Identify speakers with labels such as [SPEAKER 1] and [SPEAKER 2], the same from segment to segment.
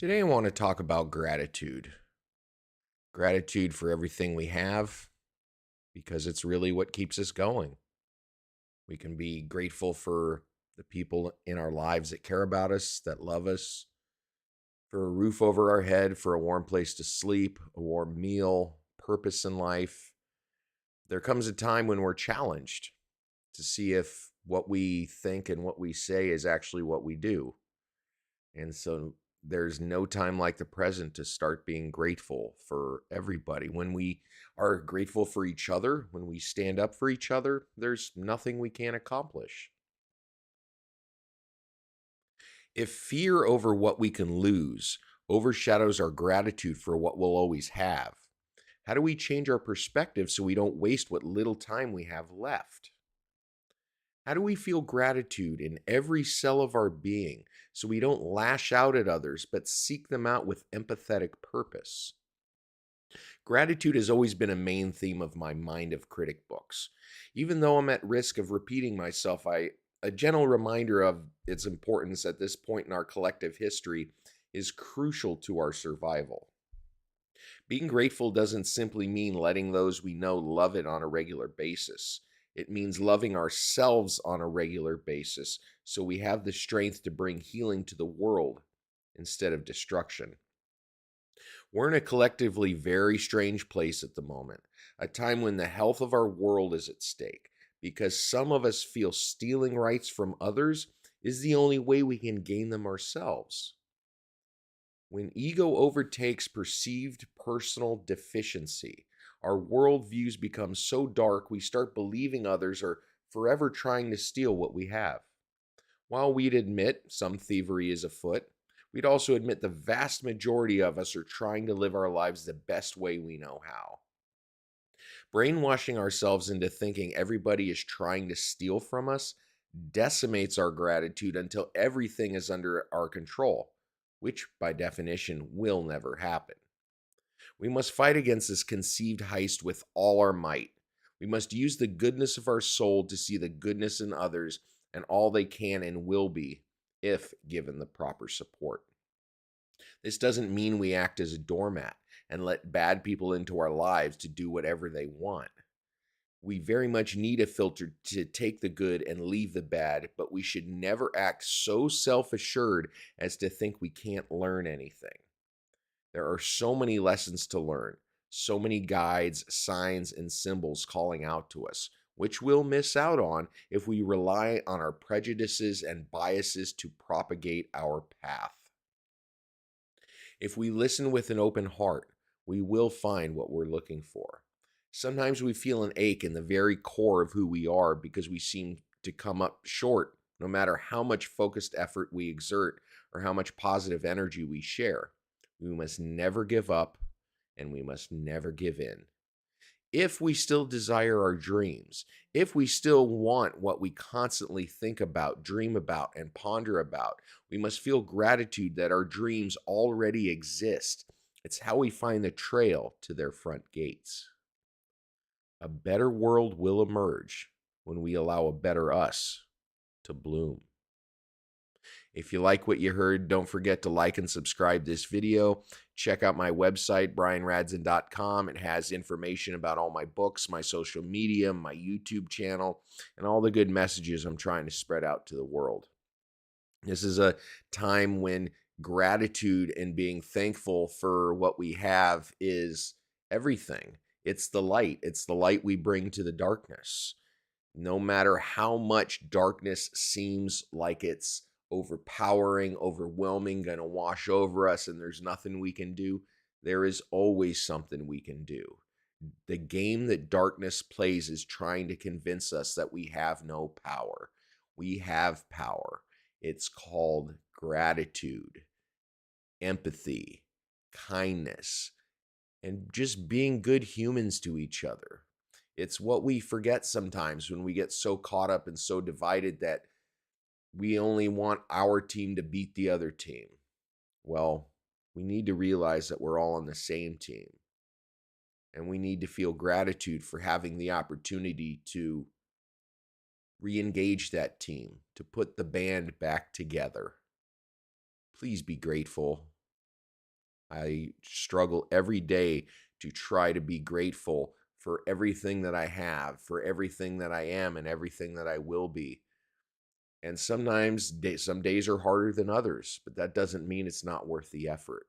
[SPEAKER 1] Today, I want to talk about gratitude. Gratitude for everything we have, because it's really what keeps us going. We can be grateful for the people in our lives that care about us, that love us, for a roof over our head, for a warm place to sleep, a warm meal, purpose in life. There comes a time when we're challenged to see if what we think and what we say is actually what we do. And so there's no time like the present to start being grateful for everybody. When we are grateful for each other, when we stand up for each other, there's nothing we can't accomplish. If fear over what we can lose overshadows our gratitude for what we'll always have, how do we change our perspective so we don't waste what little time we have left? How do we feel gratitude in every cell of our being so we don't lash out at others but seek them out with empathetic purpose? Gratitude has always been a main theme of my Mind of Critic books. Even though I'm at risk of repeating myself, a gentle reminder of its importance at this point in our collective history is crucial to our survival. Being grateful doesn't simply mean letting those we know love it on a regular basis. It means loving ourselves on a regular basis so we have the strength to bring healing to the world instead of destruction. We're in a collectively very strange place at the moment, a time when the health of our world is at stake, because some of us feel stealing rights from others is the only way we can gain them ourselves. When ego overtakes perceived personal deficiency, our worldviews become so dark we start believing others are forever trying to steal what we have. While we'd admit some thievery is afoot, we'd also admit the vast majority of us are trying to live our lives the best way we know how. Brainwashing ourselves into thinking everybody is trying to steal from us decimates our gratitude until everything is under our control, which by definition will never happen. We must fight against this conceived heist with all our might. We must use the goodness of our soul to see the goodness in others and all they can and will be, if given the proper support. This doesn't mean we act as a doormat and let bad people into our lives to do whatever they want. We very much need a filter to take the good and leave the bad, but we should never act so self-assured as to think we can't learn anything. There are so many lessons to learn, so many guides, signs, and symbols calling out to us, which we'll miss out on if we rely on our prejudices and biases to propagate our path. If we listen with an open heart, we will find what we're looking for. Sometimes we feel an ache in the very core of who we are because we seem to come up short, no matter how much focused effort we exert or how much positive energy we share. We must never give up, and we must never give in. If we still desire our dreams, if we still want what we constantly think about, dream about, and ponder about, we must feel gratitude that our dreams already exist. It's how we find the trail to their front gates. A better world will emerge when we allow a better us to bloom. If you like what you heard, don't forget to like and subscribe this video. Check out my website, BRYANRADZIN.com. It has information about all my books, my social media, my YouTube channel, and all the good messages I'm trying to spread out to the world. This is a time when gratitude and being thankful for what we have is everything. It's the light. It's the light we bring to the darkness. No matter how much darkness seems like it's overpowering, overwhelming, going to wash over us, and there's nothing we can do, there is always something we can do. The game that darkness plays is trying to convince us that we have no power. We have power. It's called gratitude, empathy, kindness, and just being good humans to each other. It's what we forget sometimes when we get so caught up and so divided that we only want our team to beat the other team. Well, we need to realize that we're all on the same team. And we need to feel gratitude for having the opportunity to re-engage that team, to put the band back together. Please be grateful. I struggle every day to try to be grateful for everything that I have, for everything that I am, and everything that I will be. And sometimes some days are harder than others, but that doesn't mean it's not worth the effort.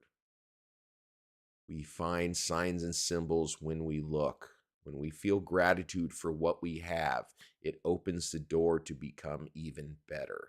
[SPEAKER 1] We find signs and symbols when we look. When we feel gratitude for what we have, it opens the door to become even better.